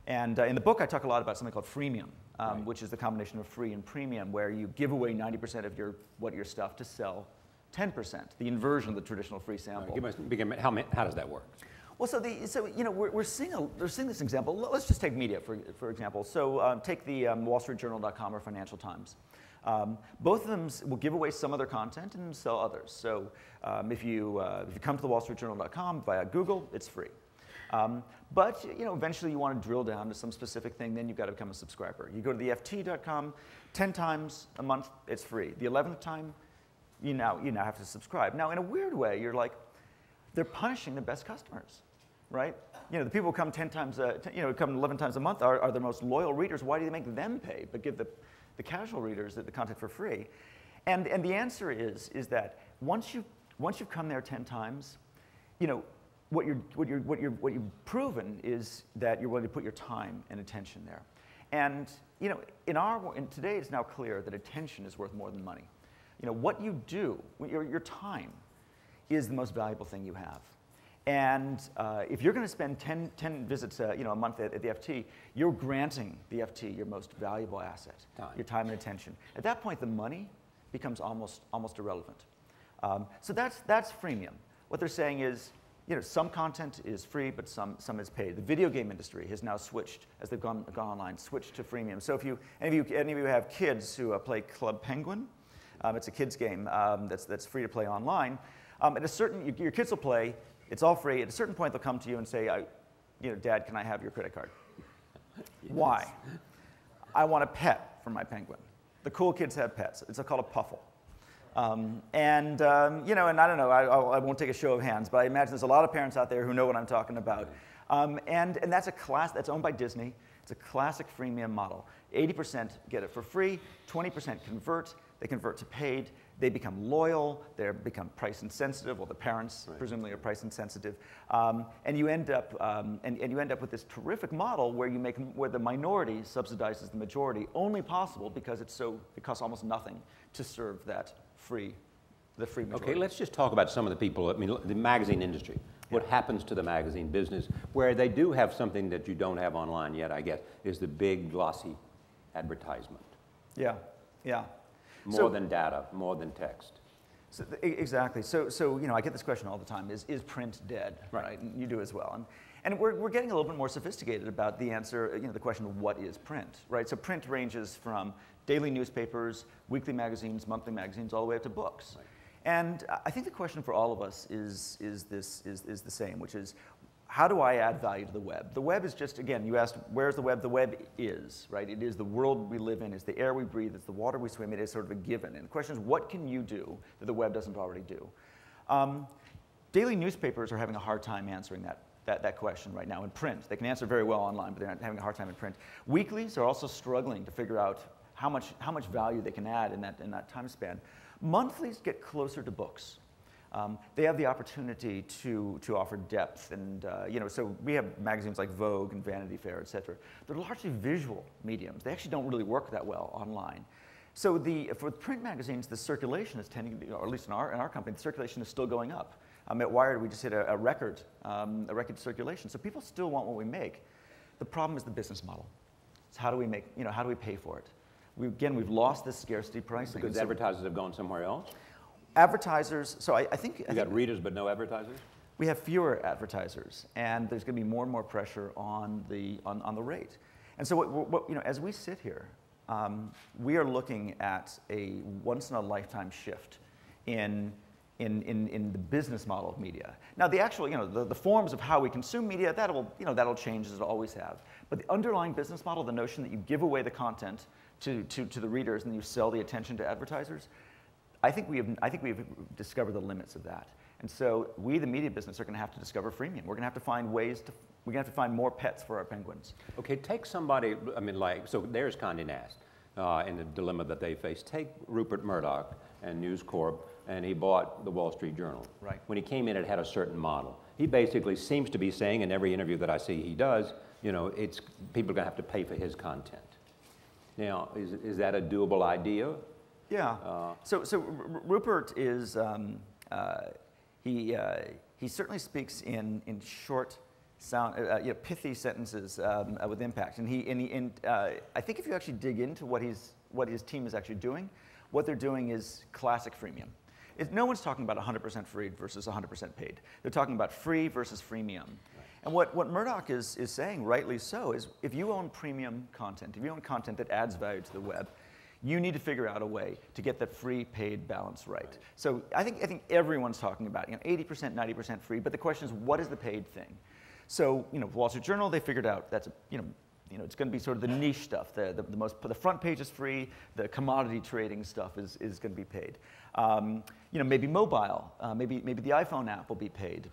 And in the book, I talk a lot about something called freemium, which is the combination of free and premium, where you give away 90% of your stuff to sell 10%, the inversion of the traditional free sample. How does that work? Well, so you know, we're seeing this example. Let's just take media for example. So take the WallStreetJournal.com or Financial Times. Both of them will give away some of their content and sell others. So if you come to the WallStreetJournal.com via Google, it's free. But you know, eventually you want to drill down to some specific thing, then you've got to become a subscriber. You go to the FT.com 10 times a month, it's free. The 11th time, you now have to subscribe. Now, in a weird way, you're like, they're punishing the best customers, right? You know, the people who come 10 times, come 11 times a month are the most loyal readers. Why do they make them pay, but give the casual readers the content for free? And the answer is that once you've come there 10 times, you know, what you've proven is that you're willing to put your time and attention there. And you know, in today, it's now clear that attention is worth more than money. You know, what you do, your time, is the most valuable thing you have. And if you're going to spend 10 visits a month at the FT, you're granting the FT your most valuable asset, your time and attention. At that point, the money becomes almost irrelevant. So that's freemium. What they're saying is, you know, some content is free, but some is paid. The video game industry has now switched, as they've gone online, switched to freemium. So if any of you have kids who play Club Penguin, it's a kids game that's free to play online. Your kids will play. It's all free. At a certain point, they'll come to you and say, Dad, can I have your credit card? Yes. Why? I want a pet for my penguin. The cool kids have pets. It's called a puffle. And I don't know, I won't take a show of hands, but I imagine there's a lot of parents out there who know what I'm talking about. And that's that's owned by Disney. It's a classic freemium model. 80% get it for free, 20% convert, they convert to paid, they become loyal, they become price insensitive, well, the parents presumably are price insensitive, and you end up with this terrific model where where the minority subsidizes the majority, only possible because it costs almost nothing to serve the free majority. Okay, let's just talk about some of the people. I mean, the magazine industry. What happens to the magazine business, where they do have something that you don't have online yet, I guess, is the big glossy advertisement. Yeah, yeah. More than data, more than text. So, exactly. So I get this question all the time: Is print dead? Right. And you do as well. And we're getting a little bit more sophisticated about the answer. The question of what is print, right? So print ranges from daily newspapers, weekly magazines, monthly magazines, all the way up to books. Right. And I think the question for all of us is the same, which is, how do I add value to the web? The web is just, again, you asked, where's the web? The web is, right? It is the world we live in, it's the air we breathe, it's the water we swim in, it's sort of a given. And the question is, what can you do that the web doesn't already do? Daily newspapers are having a hard time answering that question right now in print. They can answer very well online, but they're having a hard time in print. Weeklies are also struggling to figure out how much value they can add in that time span. Monthlies get closer to books. They have the opportunity to offer depth, and so we have magazines like Vogue and Vanity Fair, et cetera. They're largely visual mediums. They actually don't really work that well online. So for print magazines, the circulation is tending to, or at least in our company, the circulation is still going up. At Wired, we just hit a record circulation. So people still want what we make. The problem is the business model. It's how do we pay for it? We've lost this scarcity pricing. Because advertisers have gone somewhere else? Advertisers, so I think... You got readers but no advertisers? We have fewer advertisers, and there's going to be more and more pressure on the rate. And so as we sit here, we are looking at a once-in-a-lifetime shift in the business model of media. Now, the actual, the forms of how we consume media, that'll change as it always have. But the underlying business model, the notion that you give away the content to the readers and you sell the attention to advertisers, I think we've discovered the limits of that. And so we, the media business, are going to have to discover freemium. We're going to have to find ways to, we're going to have to find more pets for our penguins. Okay, take somebody, so there's Condé Nast in the dilemma that they face. Take Rupert Murdoch and News Corp, and he bought the Wall Street Journal. Right. When he came in, it had a certain model. He basically seems to be saying, in every interview that I see he does, people are going to have to pay for his content. Now, is that a doable idea? Yeah. So Rupert is he certainly speaks in short pithy sentences with impact. And I think if you actually dig into what his team is actually doing, what they're doing is classic freemium. No one's talking about 100% free versus 100% paid. They're talking about free versus freemium. And what Murdoch is saying, rightly so, is if you own premium content, if you own content that adds value to the web, you need to figure out a way to get that free-paid balance right. So I think everyone's talking about 80%, 90% free, but the question is, what is the paid thing? So Wall Street Journal, they figured out that's it's going to be sort of the niche stuff. The front page is free. The commodity trading stuff is going to be paid. Maybe mobile. Maybe the iPhone app will be paid.